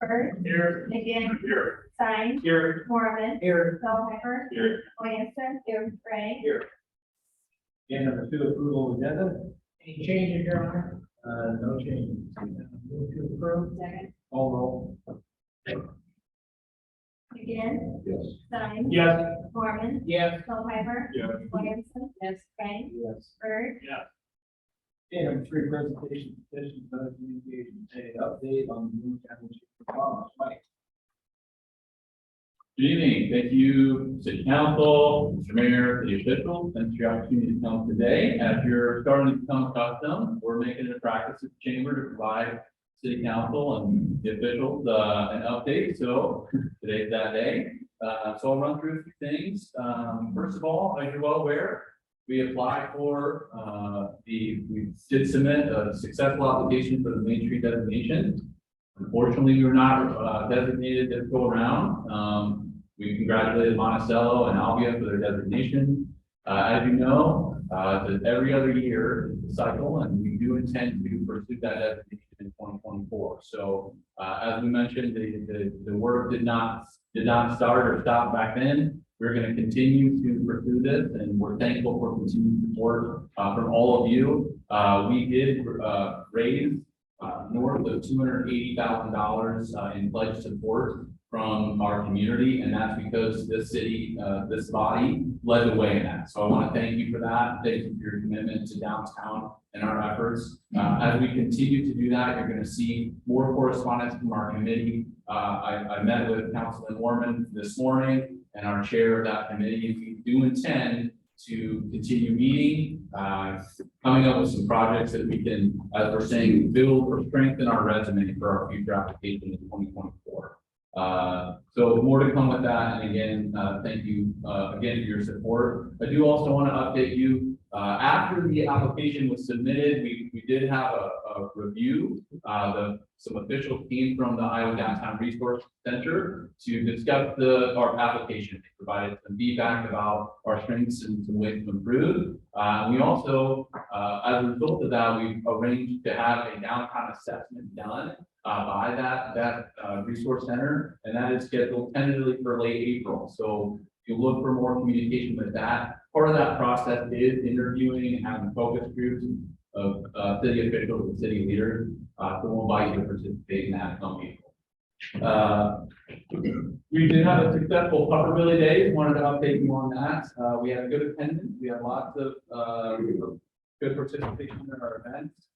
Bird. Here. McGinn. Here. Stein. Here. Mormon. Here. Culpepper. Here. Williamson. Ray. Here. And number 2, approval of agenda. Any changes, Your Honor? No changes. Move to approve. Second. Call roll. McGinn. Yes. Stein. Yes. Mormon. Yes. Culpepper. Yes. Williamson. Ray. Yes. Bird. Yes. Okay, number 3, presentation petition, communication, update on the Boone Championship performance. Mike. Good evening. Thank you, City Council, Mr. Mayor, City officials. Thanks for your opportunity to come today. As you're starting to become accustomed, we're making it a practice at the Chamber to provide City Council and the officials an update. So today's that day. So I'll run through a few things. First of all, as you're well aware, we applied for we did submit a successful application for the Main Street designation. Unfortunately, we were not designated this go around. We congratulated Monticello and Albia for their designation. As you know, every other year cycle, and we do intend to pursue that designation in 2024. So, as we mentioned, the work did not start or stop back then. We're going to continue to pursue this, and we're thankful for continued support from all of you. We did raise north of $280,000 in pledge support from our community, and that's because this city, this body led the way in that. So I want to thank you for that. Thank you for your commitment to downtown and our efforts. As we continue to do that, you're going to see more correspondence from our committee. I met with Councilman Warman this morning and our chair of that committee. We do intend to continue meeting, coming up with some projects that we can, as we're saying, build or strengthen our resume for our future application in 2024. So more to come with that. And again, thank you again for your support. I do also want to update you. After the application was submitted, we did have a review. Some officials came from the Iowa Downtown Resource Center to discuss our application. They provided some feedback about our strengths and some ways to improve. We also, as a result of that, we arranged to have a downtown assessment done by that resource center, and that is scheduled tentatively for late April. So you look for more communication with that. Part of that process is interviewing and having focus groups of city officials and city leaders. So we'll invite you to participate in that come April. We did have a successful Puffer Billy Days. Wanted to update you on that. We had good attendance. We had lots of good participation in our events.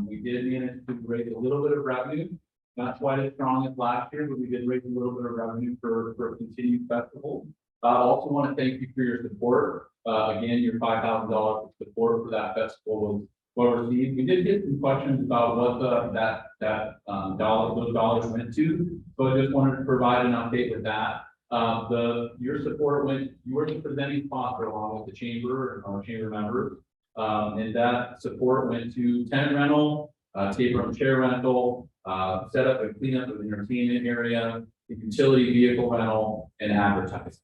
We did manage to raise a little bit of revenue, not quite as strong as last year, but we did raise a little bit of revenue for a continued festival. I also want to thank you for your support. Again, your $5,000 support for that festival was well received. We did get some questions about what those dollars went to, so I just wanted to provide an update with that. Your support went. You were the presenting sponsor along with the chamber and our chamber members. And that support went to tent rental, table and chair rental, setup and cleanup of the entertainment area, the utility vehicle rental, and advertising.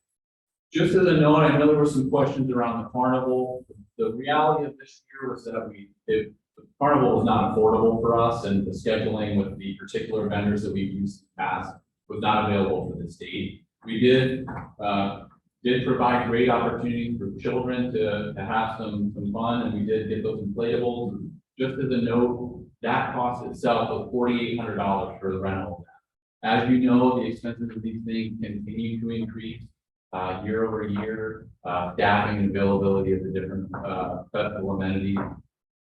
Just as a note, I know there were some questions around the carnival. The reality of this year was that the carnival was not affordable for us, and the scheduling with the particular vendors that we've used in the past was not available for this date. We did provide great opportunities for children to have some fun, and we did get those inflatables. Just as a note, that cost itself was $4,800 for the rental of that. As you know, the expenses of these things continue to increase year over year. Staffing and availability of the different festival amenities,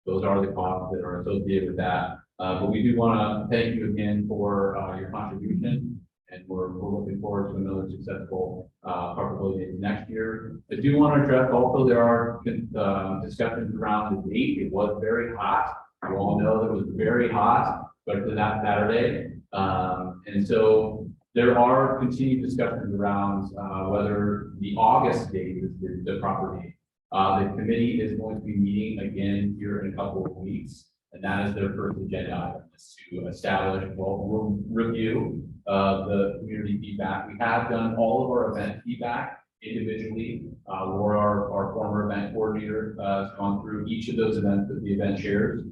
those are the costs that are associated with that. But we do want to thank you again for your contribution. And we're looking forward to another successful Puffer Days next year. I do want to address also there are discussions around the date. It was very hot. You all know that it was very hot, but for that Saturday. And so there are continued discussions around whether the August date is the proper date. The committee is going to be meeting again here in a couple of weeks, and that is their first agenda item, is to establish, we'll review the community feedback. We have done all of our event feedback individually, or our former event coordinator has gone through each of those events with the event chairs,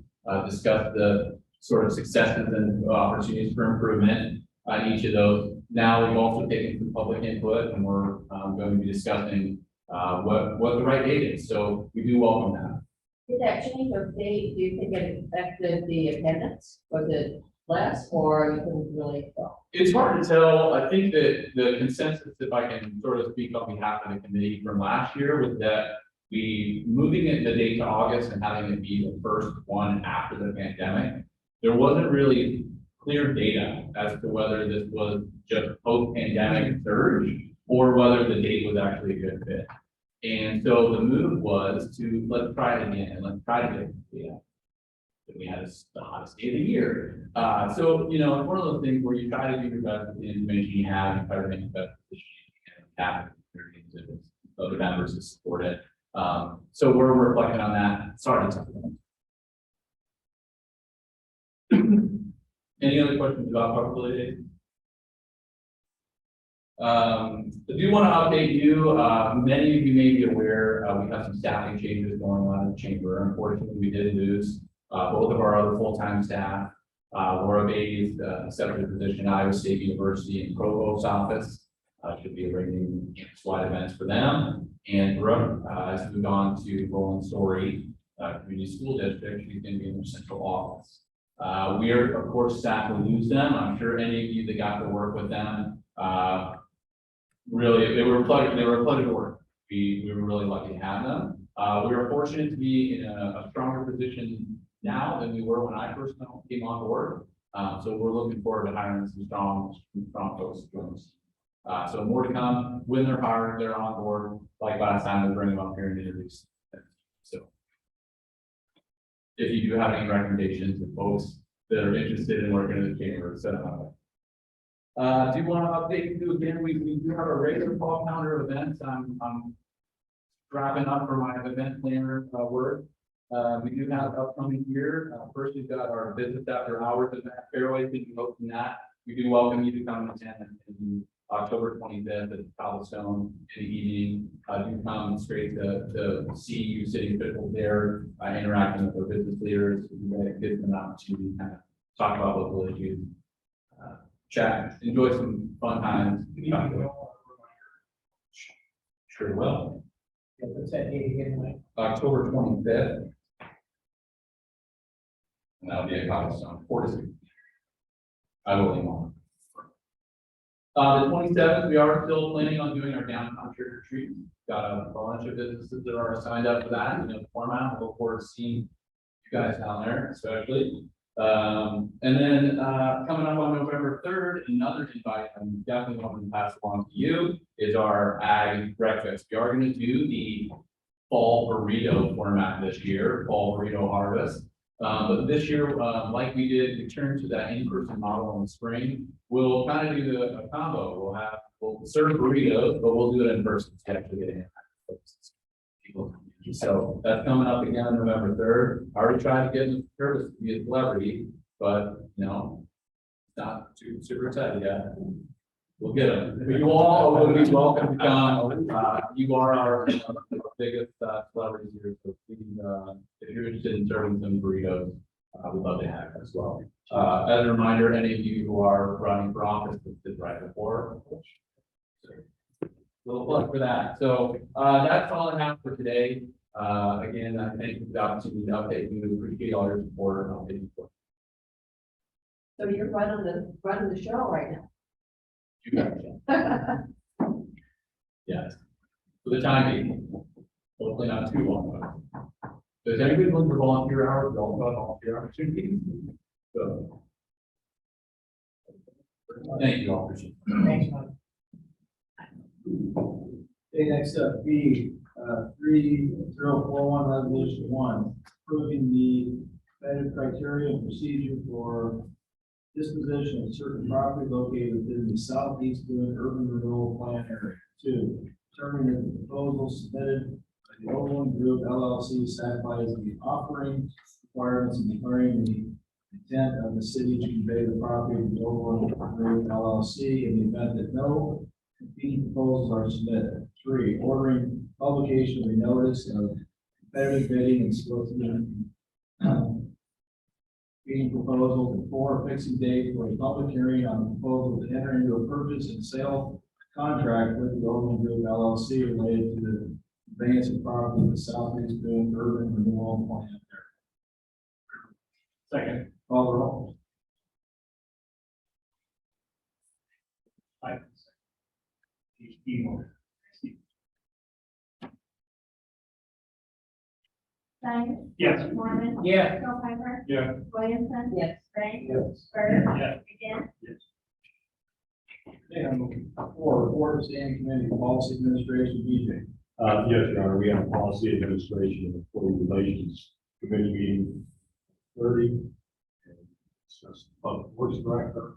discussed the sort of successes and opportunities for improvement. on each of those. Now, we've also taken some public input, and we're going to be discussing what the right date is. So we do welcome that. Did that change of date, do you think it affected the attendance? Was it less or you couldn't really tell? It's hard to tell. I think that the consensus, if I can sort of speak on behalf of the committee from last year, was that we moving it the date to August and having it be the first one after the pandemic, there wasn't really clear data as to whether this was just post-pandemic surge or whether the date was actually a good fit. And so the move was to let's try it again and let's try to get data. We had the hottest day of the year. So, you know, it's one of those things where you try to do your best with the information you have and try to make the best decision you can have other members to support it. So we're reflecting on that. Sorry to talk about it. Any other questions about probability days? I do want to update you. Many of you may be aware we have some staffing changes going on in the chamber. Unfortunately, we did lose both of our other full-time staff. Laura Bates accepted a position at Iowa State University in Provost's office. Should be arranging campus-wide events for them. And Brooke has moved on to Rolling Story Community School District. She's going to be in their central office. We are, of course, sad to lose them. I'm sure any of you that got to work with them, really, they were a pleasure to work. We were really lucky to have them. We were fortunate to be in a stronger position now than we were when I first came on board. So we're looking forward to hiring some strong folks to join us. So more to come when they're hired, they're on board. Like last time, we bring them up here and introduce them. So if you do have any recommendations of folks that are interested in working in the chamber, set them up. Do you want to update you again? We do have a regular fall calendar of events. I'm wrapping up for my event planner work. We do have upcoming here. First, we've got our business after hours event, Fairway. Thank you hosting that. We do welcome you to come and attend in October 25th at Cobblestone in the evening. Do come straight to see you sitting officials there, interacting with our business leaders. It gives them an opportunity to kind of talk about local issues, chat, enjoy some fun times. Sure will. Yeah, what's that date again, Mike? October 25th. And that'll be at Cobblestone, 4 to 6. I will leave on. The 27th, we are still planning on doing our downtown trick or treat. Got a bunch of businesses that are signed up for that. You know, the format. Look forward to seeing you guys down there, especially. And then coming up on November 3rd, another invite I'm definitely want to pass along to you is our ag breakfast. We are going to do the fall burrito format this year, fall burrito harvest. But this year, like we did, we turned to that in-person model in the spring. We'll kind of do a combo. We'll serve burritos, but we'll do it in person to actually get in. So that's coming up again on November 3rd. I already tried to get in service to be a celebrity, but you know, it's not too super excited yet. We'll get them. You all will be welcome to come. You are our biggest celebrities here. So please, if you're interested in serving some burritos, we'd love to have you as well. As a reminder, any of you who are running for office, this is right before. Little plug for that. So that's all I have for today. Again, I thank you for the opportunity to update you. Appreciate all your support. I'll take you. So you're running the show right now. You got it. Yes. For the time being. Hopefully not too long. Does anybody look for volunteer hours? We all about volunteer opportunities. So thank you all. Appreciate it. Thanks, Mike. Okay, next up, B, 3041 resolution 1, approving the vetted criteria and procedure for disposition of certain property located within the southeast Boone urban renewal plan area. 2, determining that the proposal submitted by the Overland Group LLC satisfies the offering requirements and declaring the intent of the city to convey the property to the Overland Group LLC in the event that no competing proposals are submitted. 3, ordering publication of a notice of competitive bidding and soliciting Being proposal, and 4, fixing date for a public hearing on the proposal to enter into a purchase and sale contract with the Golden Group LLC related to the advance of property in the southeast Boone urban renewal plan. Second. Call the roll. Stein. Yes. Mormon. Yeah. Bill Piper. Yeah. Williamson. Yes. Ray. Yes. Bird. Yes. Again. And 4, report of standing committee, policy administration, BJ. Yes, Your Honor, we have a policy administration and employee relations committee meeting 30. And discuss public works director.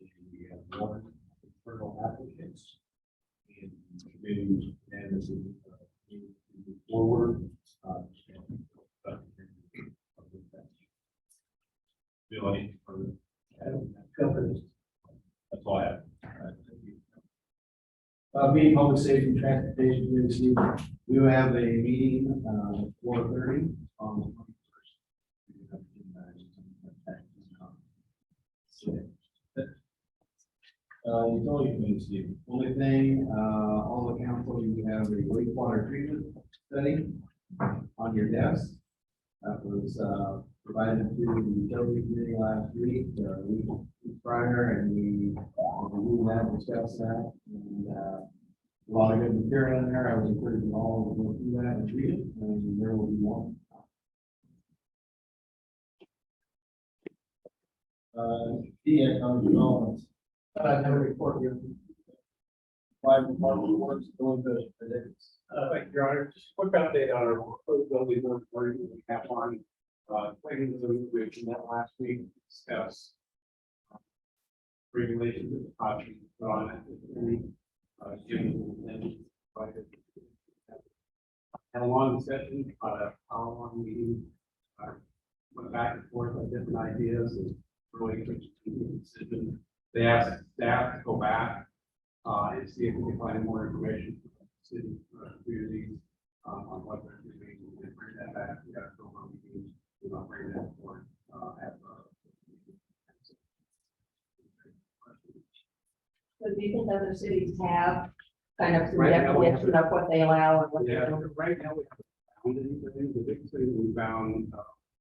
And we have 1 internal applicants. And the committee and this is moving forward. Billy, that's all I have. Being public safety and transportation committee, this evening, we will have a meeting, 4:30 on the 21st. Utility committee, Steve. Only thing, all the council, you have a wastewater treatment study on your desk. That was, provided to the utility committee last week, week prior, and we have discussed that, and, a lot of good material in there. I was encouraging all of them to go through that and read it, and there will be more. Economic development. No report here. 5 department works, going to the Thank you, Your Honor. Just a quick update on our proposed building board we have on, planning the we met last week, discuss regulations of the project on it. Had a long discussion, hour-long meeting, went back and forth on different ideas and really reached a decision. They asked staff to go back and see if we can find more information from the city communities on what they're doing and bring that back. We got to go on meetings, we're not bringing that forward. So do you think other cities have kind of some Right now, we have definition of what they allow and what they Yeah, don't? right now we haven't found anything. The biggest thing we found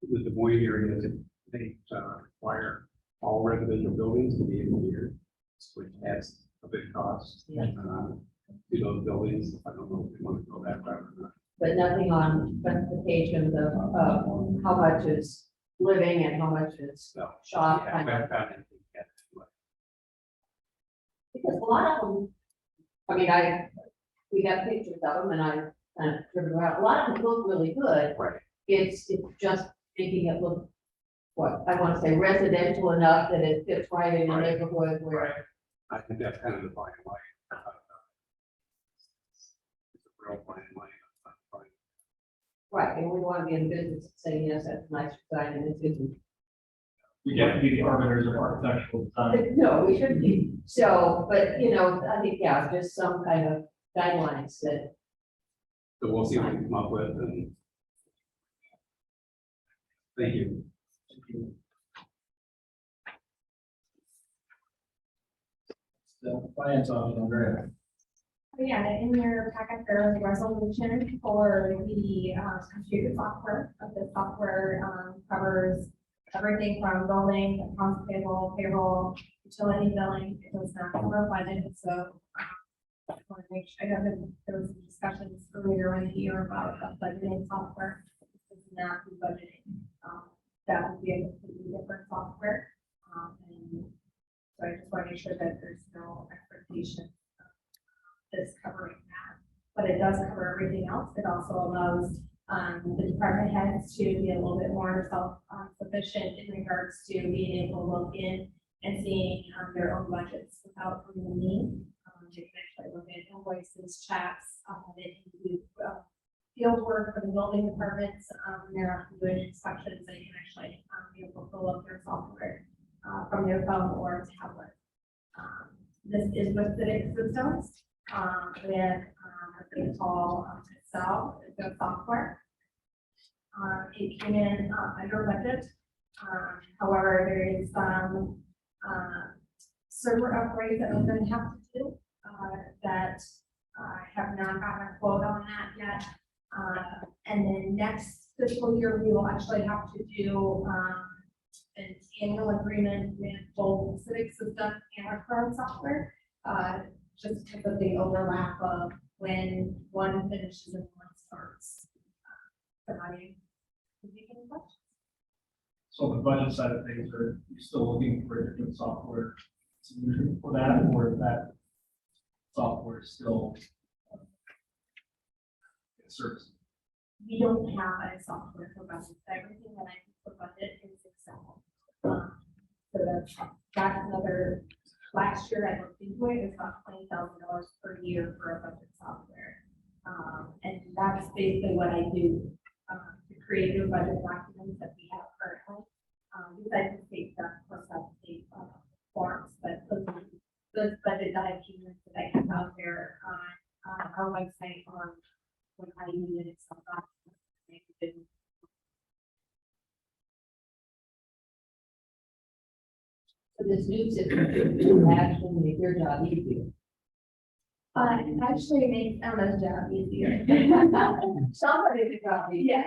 the Des Moines area is that they require all residential buildings to be engineered, which adds a big cost Yeah. to those buildings. I don't know if we want to go that route or not. But nothing on specifications of how much is living and how much is So, shop yeah, kind we of. haven't found anything yet. Because a lot of them, I mean, we got pictures of them and I kind of figured out, a lot of them look really good. Right. It's just making it look, what, I want to say residential enough that it fits right in the Right. neighborhood where. I think that's kind of the fine line. It's a real fine line. Right, and we want to be in the business of saying, yes, that's a nice design and it isn't. We have to be the arbiters of architectural design. No, we shouldn't be. So, but you know, I think, yeah, just some kind of guidelines that, So we'll see what we come up with and. Thank you. The finance officer, Andrea. Yeah, in your packet, there is a resolution for the computer software. The software covers everything from billing, accounts payable, payroll, utility billing. It does not cover budget, so I want to make sure. I know that there was some discussions earlier in the year about budgeting software. This does not do budgeting. That would be a completely different software. And so I just want to make sure that there's no expectation that's covering that, but it does cover everything else. It also allows the department heads to be a little bit more self-sufficient in regards to being able to look in and seeing their own budgets without coming to me. They can actually look at invoices, checks, they can do field work for the building departments. When they're doing inspections, they can actually be able to pull up their software from their phone or tablet. This is with Civic Systems. With a call Excel, the software. It came in under budget. However, there is some, server upgrades that I'm gonna have to do, that I have not gotten a quote on that yet. And then next fiscal year, we will actually have to do, an annual agreement with both Civic System and our current software, just because of the overlap of when one finishes and one starts. Providing. So the budget side of things, are you still looking for a different software solution for that, or is that software still service? We don't have a software for budget. Everything that I do for budget is Excel. So that's another, last year I looked into it, it's about $20,000 per year for a budget software. And that's basically what I do, to create new budget documents that we have currently. Besides the state stuff, of course, that's state forms, but those budget documents that I have out there on our website on when I use an Excel document. So this new system will actually make your job easier. It actually makes Emma's job easier. Somebody's job easier.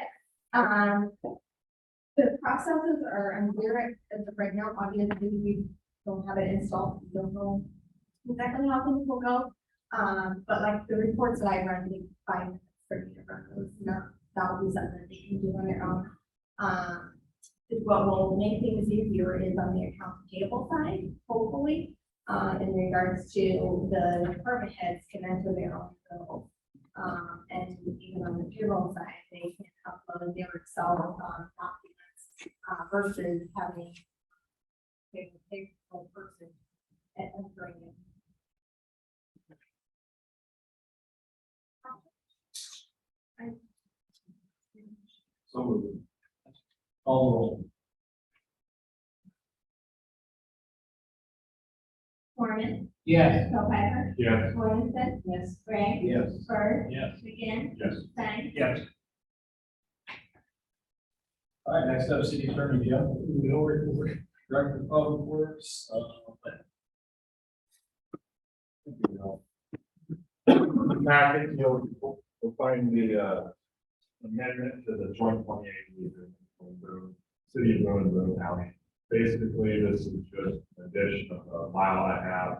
Yes. The processes are unclear as of right now, obviously, we don't have it installed, we don't know exactly how things will go. But like the reports that I run, take 5 minutes for me to run those, that will be something that they can do on their own. What will make things easier is on the accounts payable side, hopefully, in regards to the department heads can enter their own bills. And even on the payroll side, they can upload their Excel documents versus having a payroll person entering it. So moved. Call roll. Mormon, Yes. Hilheimer, Yes. Williamson, Yes. Gray, Yes. Bird, Yes. McGinn, Yes. Stein. Yes. All right, next up, city attorney Jeff, moving over to director of public works. Packet, you'll find the amendment to the joint 28 agreement between Boone, City of Boone and Boone County. Basically, this is just an addition of a mile and a half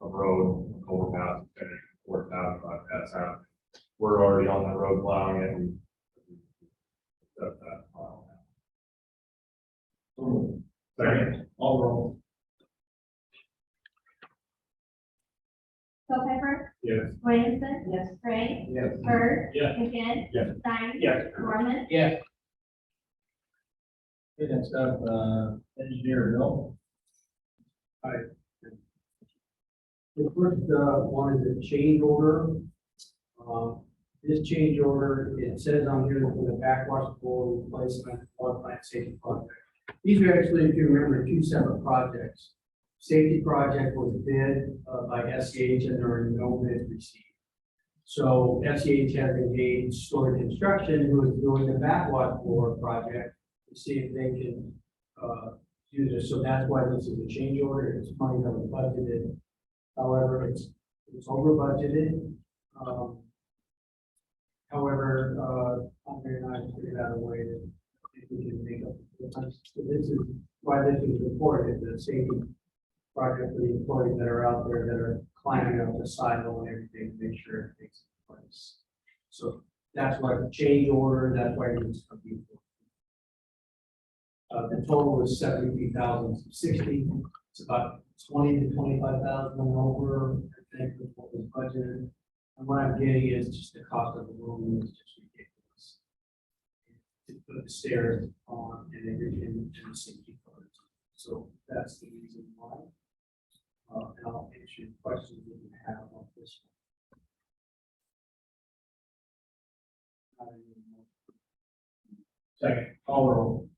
of road, overpass, and 4,000 that's happening. We're already on that road plowing it. We accept that mile and a half. Second, all roll. Hilheimer, Yes. Williamson. Yes. Gray, Yes. Bird. Yes. McGinn. Yes. Stein. Yes. Mormon. Yes. Okay, next up, engineer Bill. The first one is a change order. This change order, it says on here for the backwash bowl replacement water plant safety project. These are actually, if you remember, 2 separate projects. Safety project was bid by SCH and there were no bids received. So SCH has engaged Storage Construction, who is doing the backwash bowl project, to see if they can do this. So that's why this is a change order. It's money that was budgeted. However, it's over budgeted. However, Andre and I figured out a way that we can make up the difference. So this is why this is important, the safety project for the employees that are out there that are climbing up the silo and everything, to make sure everything's in place. So that's why the change order, that's why it's a beautiful. The total is 73,060. It's about 20 to 25,000 over, I think, with what was budgeted. And what I'm getting is just the cost of the room is just ridiculous. To put the stairs on and everything and the safety cars. So that's the reason why. And I'll answer your questions that you have on this one. Second, call roll.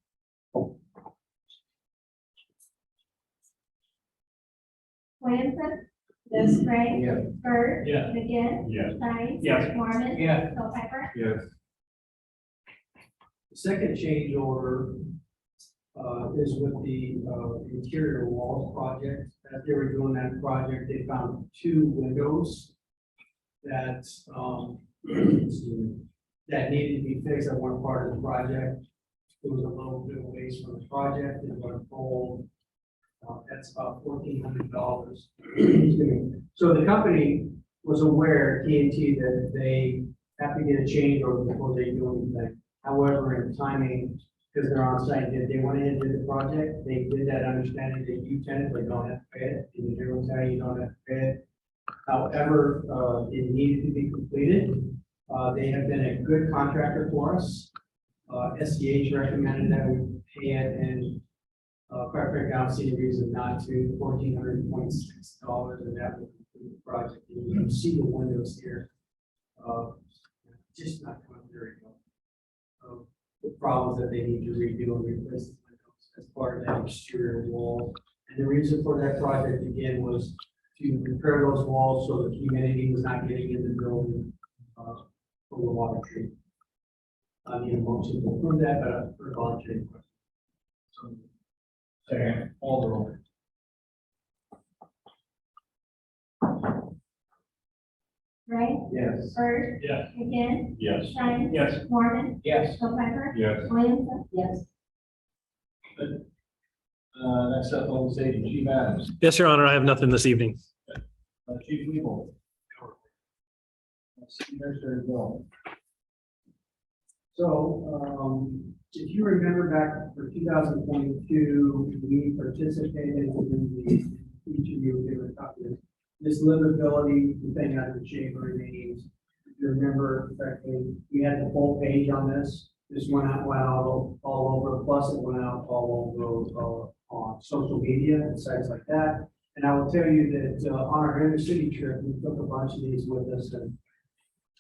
Williamson. Yes. Gray. Yes. Bird. Yes. McGinn. Yes. Stein. Yes. Mormon. Yes. Hilheimer. Yes. The second change order is with the interior walls project. As they were doing that project, they found 2 windows that, excuse me, that needed to be fixed at one part of the project. It was a little bit of waste from the project, and what told, that's about $1,400. So the company was aware, TNT, that they have to get a change order before they do anything. However, in timing, because they're on site, they went in and did the project, they did that understanding that you technically don't have to pay it, and the general tell you don't have to pay it. However, it needed to be completed. They have been a good contractor for us. SDH recommended that we pay it, and quite frankly, I don't see a reason not to, $1,426, and that will complete the project. And you can see the windows here. Just not coming very well. The problems that they need to redo and replace the windows as part of that exterior wall. And the reason for that project again was to repair those walls so the humidity was not getting in the building from the water treatment. I need a motion to approve that, but for voluntary question. Second, all the roll. Ray, Yes. Bird, Yes. McGinn, Yes. Stein, Yes. Mormon, Yes. Hilheimer, Yes. Williamson. Yes. Next up, on stage, Chief Adams, Yes, Your Honor, I have nothing this evening. Chief Weevil. Administrator Bill. So, if you remember back for 2022, we participated in the, each of you were given a copy of this livability thing out of the chamber meetings. If you remember correctly, we had the full page on this. This went out all over, plus it went out all over on social media and sites like that. And I will tell you that on our inner city trip, we took a bunch of these with us, and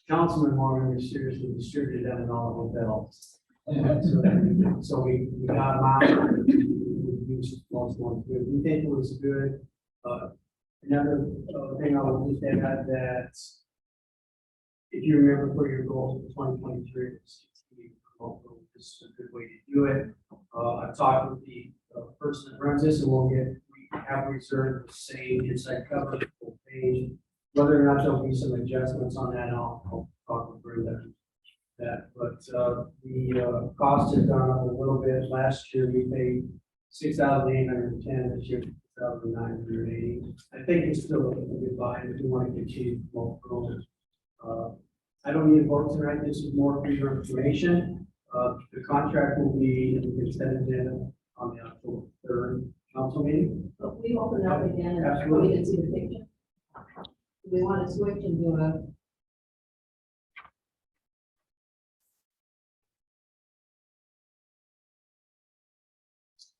Councilman Morgan seriously distributed them in all the hotels. So we got them out. We think it was good. Another thing I would just add that if you remember for your goals for 2023, this is a good way to do it. I talked with the person that runs this, and we have reserved the same inside cover full page. Whether or not there'll be some adjustments on that, I'll talk with Brenda. But the cost has gone up a little bit. Last year we paid $6,810. This year $6,980. I think it's still a good buy if you want to achieve multiple. I don't need a vote tonight. This is more for your information. The contract will be extended in on the October 3rd council meeting. But we open up again and Absolutely. we can see the picture. We want to switch and do a.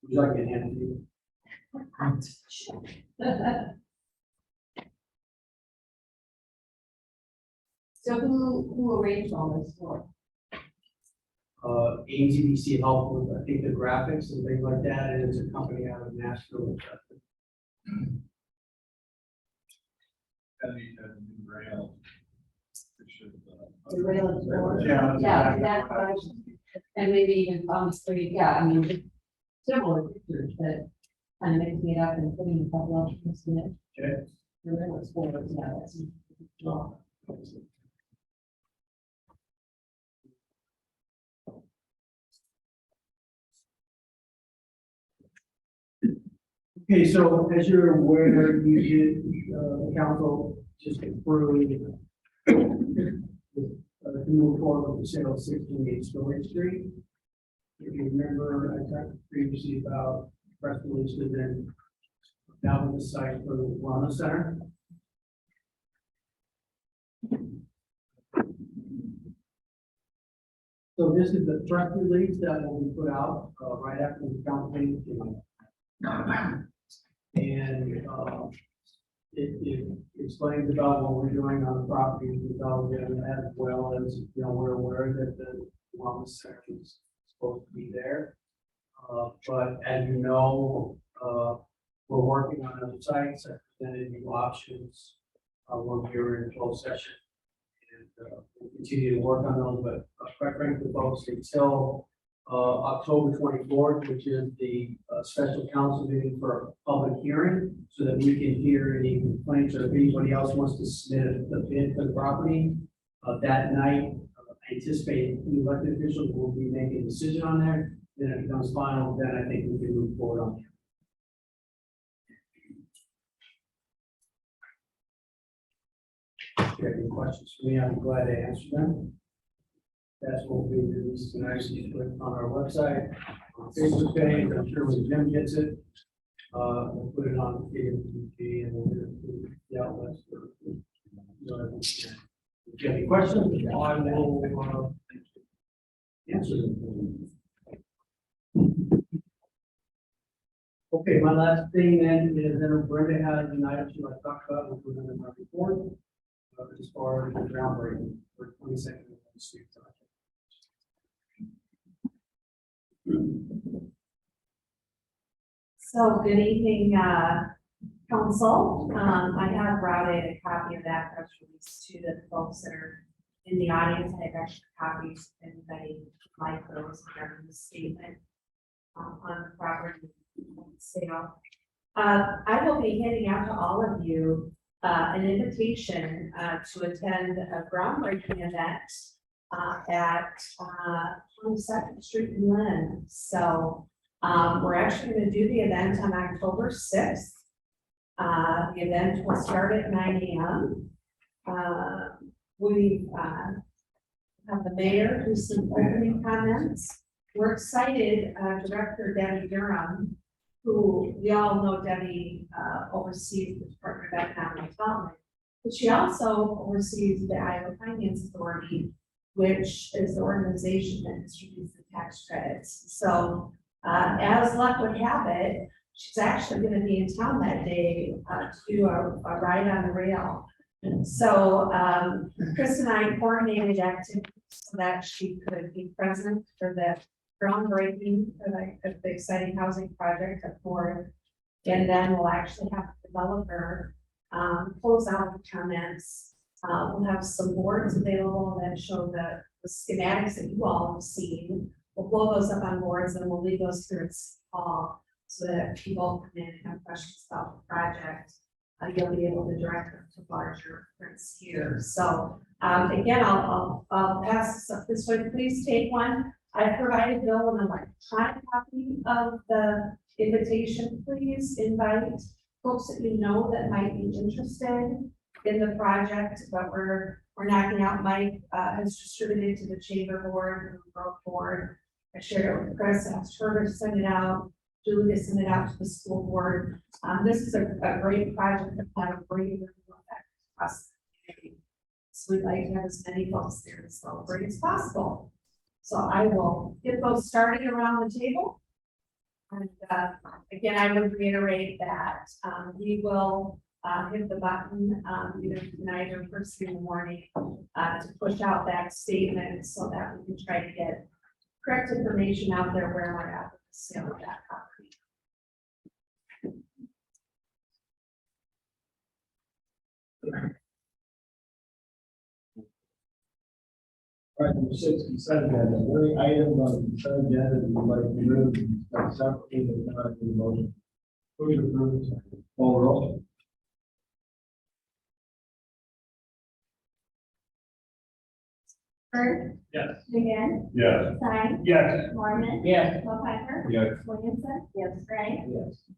Would you like to hand it to you? So who arranged all this for? AZDC helped with, I think, the graphics and things like that, and it's a company out of Nashville. And we have a new rail. The rail and floor? Yeah. Yeah, that, and maybe even on the street, yeah, I mean, several pictures that kind of mixing it up and putting a couple of things in it. Okay. The rail and floor, yeah, that's. Well, Okay, so as you're aware, you did, the council just approved to move forward with the sale of 68 Storage Street. If you remember, I talked previously about press releases and down the site for the wellness center. So this is the press release that will be put out right after the council meeting. And it explains about what we're doing on the property development, as well as, you know, we're aware that the wellness section is supposed to be there. But as you know, we're working on other sites. I presented new options when we were in closed session. And we'll continue to work on those, but quite frankly, folks, until October 24th, which is the special council meeting for a public hearing, so that we can hear any complaints or if anybody else wants to submit a bid for the property. That night, I anticipate the elected officials will be making a decision on that. Then if it becomes final, then I think we can move forward on it. If you have any questions for me, I'd be glad to answer them. That's what we do tonight. You put it on our website, on Facebook page. I'm sure when Jim gets it, we'll put it on TV and we'll do the outlets for. If you have any questions, I will answer them. Okay, my last thing then is that Brenda has an item she like to talk about, which we're going to report as far as the groundbreaking for 22nd Street project. So good evening, council. I have routed a copy of that press release to the folks that are in the audience. I have extra copies if anybody like those regarding the statement on the property sale. I will be handing out to all of you an invitation to attend a groundbreaking event at 22nd Street in Lynn. So we're actually going to do the event on October 6th. The event will start at 9 a.m. We have the mayor do some opening comments. We're excited, Director Debbie Durham, who we all know Debbie oversees the Department of Economic Development, but she also oversees the Iowa Finance Authority, which is the organization that distributes the tax credits. So as luck would have it, she's actually going to be in town that day to do a ride on the rail. So Chris and I coordinated activities so that she could be present for the groundbreaking for the exciting housing project at Ford. And then we'll actually have the developer close out the comments. We'll have some boards available that show the schematics that you all have seen. We'll blow those up on boards and we'll leave those here at City Hall so that if people come in and have questions about the project, you'll be able to direct them to larger prints here. So again, I'll pass this up this way. Please take one. I've provided Bill an electronic copy of the invitation. Please invite folks that you know that might be interested in the project, but we're knocking out. Mike has distributed to the chamber board, the growth board. I shared it with Chris, asked her to send it out. Julie to send it out to the school board. This is a great project that had a great effect across the community. So we'd like to have as many folks there to celebrate as possible. So I will get those started around the table. And again, I would reiterate that we will hit the button either tonight or first thing in the morning to push out that statement so that we can try to get correct information out there where we're at with the sale of that property. All right, number 6, consent agenda. Are there any items on the consent agenda that you would like to move and discuss separately that cannot be motion? Who to approve? Call roll. Bird, Yes. Again, Yes. Stein, Yes. Mormon, Yes. Hilheimer, Yes. Williamson, yes, Gray, Yes.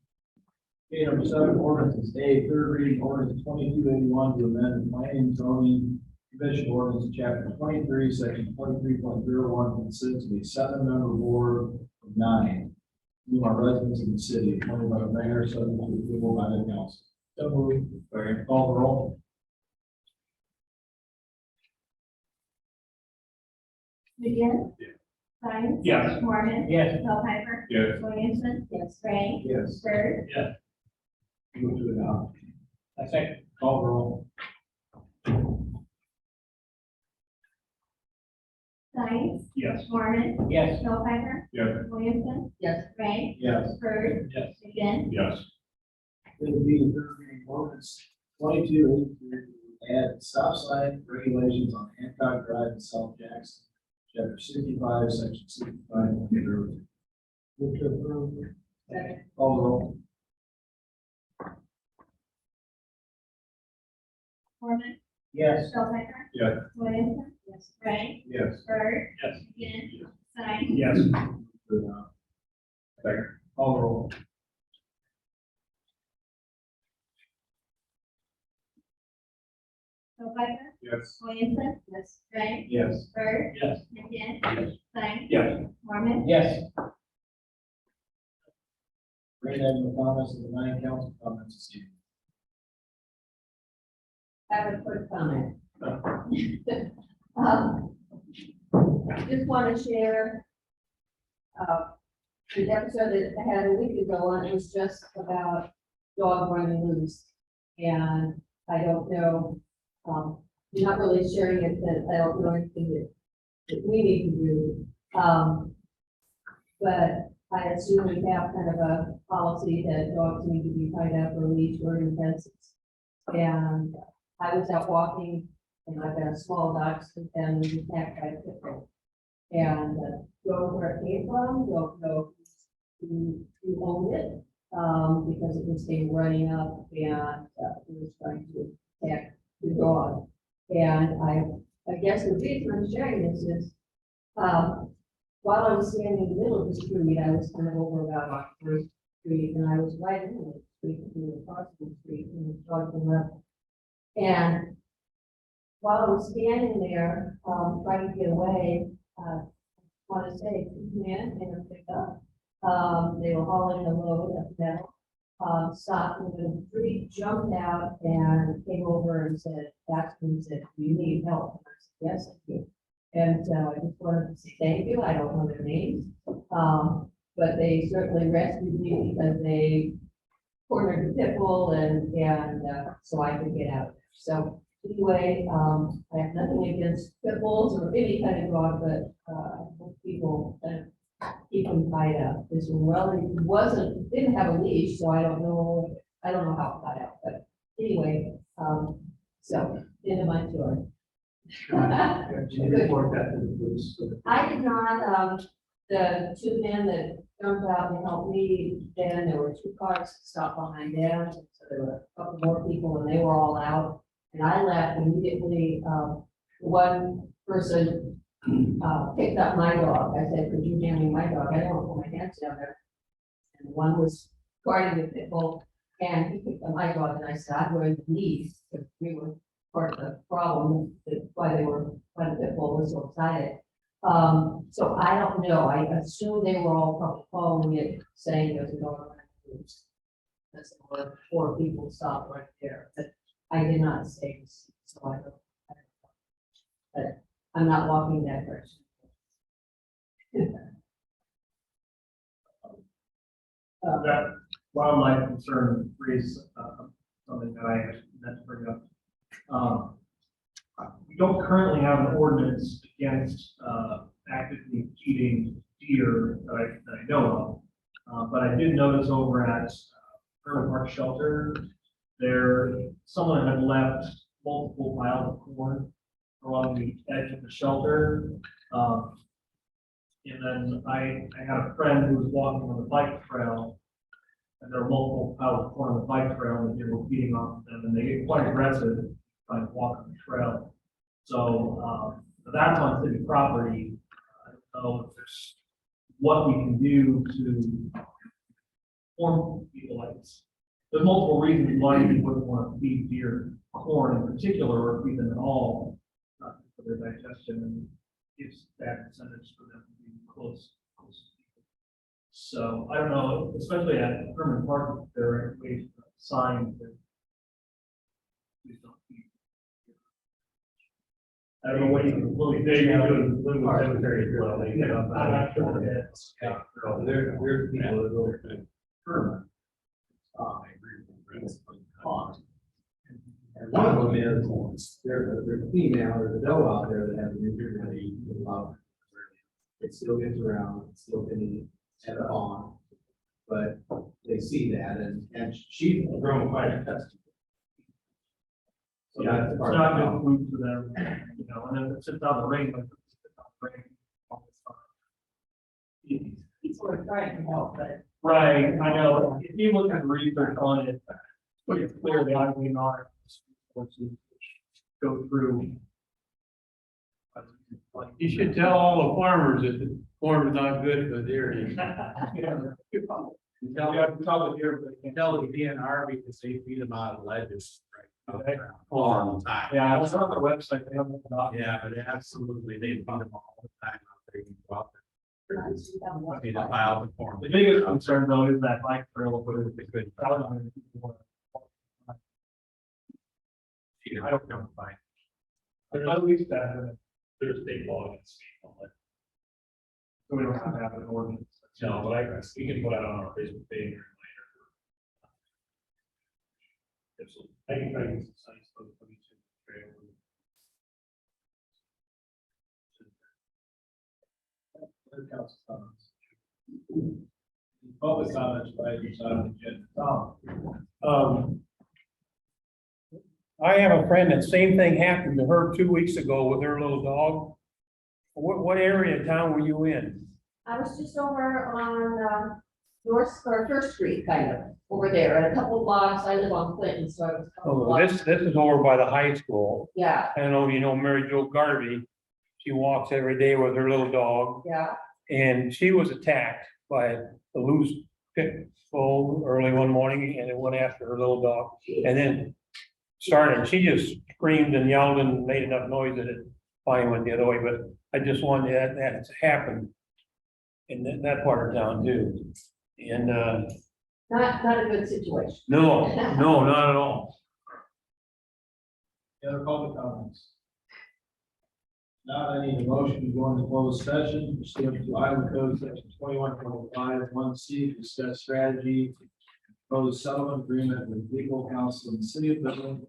Okay, number 7, ordinance A, third reading ordinance 2281 to amend the planning and zoning commission ordinance chapter 23, section 23.01, consists of a 7-member board of 9. Who are residents of the city, appointed by the mayor, subject to approval by the council. So moved. Sorry, call the roll. Again, Yes. Stein. Yes. Mormon. Yes. Hilheimer. Yes. Williamson, yes, Gray, Yes. Bird, Move to adopt. I second. Call the roll. Stein. Yes. Mormon. Yes. Hilheimer. Yes. Williamson. Yes. Gray, Yes. Bird. Yes. Again, Yes. It'll be the third reading ordinance 2283 to add stop sign regulations on Hancock Drive in South Jackson. chapter 65, section 65. Move to approve. Second. Call the roll. Mormon, Yes. Stelzner. Yes. Williamson. Yes. Ray. Yes. Bird. Yes. McGinn. Stein. Yes. Second. Call the roll. Stelzner. Yes. Williamson. Yes. Ray. Yes. Bird. Yes. McGinn. Yes. Stein. Yes. Mormon. Yes. Great having the comments of the 9 council comments this evening. I have a quick comment. Just want to share the episode that I had a week ago, and it was just about dog running loose. And I don't know, you're not really sharing it, that I don't know anything that we need to do. But I assume we have kind of a policy that dogs need to be tied up or leashed or in fences. And I was out walking, and I've got a small dachshund and was attacked by a pit bull. And don't know where it came from, don't know who owned it, because it was came running up and it was trying to attack the dog. And I guess the reason I'm sharing this is, while I was standing in the middle of the street, I was kind of over about on First Street, and I was right in the street, we were crossing the street, and the dog came up. And while I was standing there, trying to get away, I want to say, two men in a pickup, they were hauling a load of metal, stopped in the street, jumped out, and came over and said, "That's when he said, do you need help?" And I said, "Yes, I do." And I just wanted to say thank you. I don't know their names, but they certainly rescued me because they cornered the pit bull, and so I could get out. So anyway, I have nothing against pit bulls or any kind of dog, but people keep them tied up. This one didn't have a leash, so I don't know how it got out. But anyway, so end of my story. Did you report that to the police? I did not, the two men that jumped out and helped me, then there were 2 cars stopped behind them, so there were a couple more people, and they were all out. And I left immediately. One person picked up my dog. I said, "Could you hand me my dog? I don't want to put my hands down there." And one was guarding the pit bull, and he picked up my dog, and I said, "I'm going to leave," because we were part of the problem, that's why the pit bull was so excited. So I don't know. I assume they were all probably following it, saying there's a dog running loose. That's where 4 people stopped right there, but I did not say this, so I don't know. But I'm not walking that direction. That wildlife concern raised something that I meant to bring up. We don't currently have an ordinance against actively feeding deer that I know of. But I did notice over at Urban Park Shelter, someone had left multiple piles of corn along the edge of the shelter. And then I had a friend who was walking on the bike trail, and there were multiple piles of corn on the bike trail, and they were feeding off of them, and they get quite aggressive trying to walk on the trail. So that's on city property. I don't know if there's what we can do to inform people like this. There's multiple reasons why you wouldn't want to feed deer corn in particular, or feed them at all, for their digestion, and gives bad incentives for them to be close to people. So I don't know, especially at Herman Park, there are ways to sign that please don't feed. I don't know what you can really do. They do live with cemetery as well. They get up. I'm not sure what it is. Yeah. There's people that go to Herman. I agree with the And one of them is, there's a female, there's a doe out there that has an injury that he would love. It still gets around, it's still getting at the on, but they see that, and she's grown quite a custom. So Yeah, that's it's part not of good food for them, you know, and then it sits out in the rain, like, it's out in the rain, He's sort of trying to help, but Right, I know, if you look at the research on it, it's pretty clear the IVR resources go through. You should tell all the farmers that the corn is not good for the area. Tell the DNR because they feed them out of ledges, right? All the time. Yeah, it's on the website, they have it up. Yeah, but absolutely, they feed them all the time out there. You go out there, nice, we have a lot. feed them out the corn. The biggest concern though is that bike trail, but it's They could. I don't know. Fine. But at least that, There's state law against speed on it. so we don't have to have an ordinance. No, but we can put out on our Facebook page later. I can try to use the science book for each of the trail. Other council comments? Public comments, right, you saw on the agenda. Tom? I have a friend, that same thing happened to her 2 weeks ago with her little dog. What area of town were you in? I was just over on, North, or First Street, kind of, over there, and a couple of blocks, I live on Clinton, so I was. a couple Oh, blocks- this is over by the high school. Yeah, I don't know if you know Mary Jo Garvey. She walks every day with her little dog, yeah, and she was attacked by a loose pit bull early one morning, and it went after her little dog. And then started, she just screamed and yelled and made enough noise that it finally went the other way, but I just wanted that to happen in that part of town too. And, not a good situation. no, not at all. Any other public comments? Now I need a motion to go into closed session pursuant to Iowa Code section 21.5(1)(c) to discuss strategy. Proposed settlement agreement with legal counsel in the city of Boone.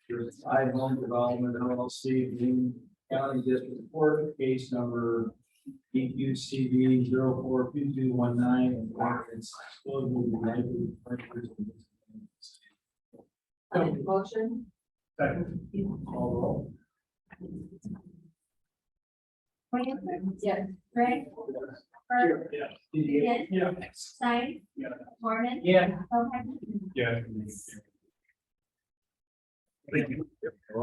There's I Home Development LLC, Boone County District Court, case number EQCD 042219, and warrants disclosure of the United Renters in this city. I make a motion. Second. Call roll. Williamson, Yes. Ray, Bird, Yeah. Ian, Yeah. Stein, Yeah. Mormon. Yeah. Okay. Yeah. Thank you.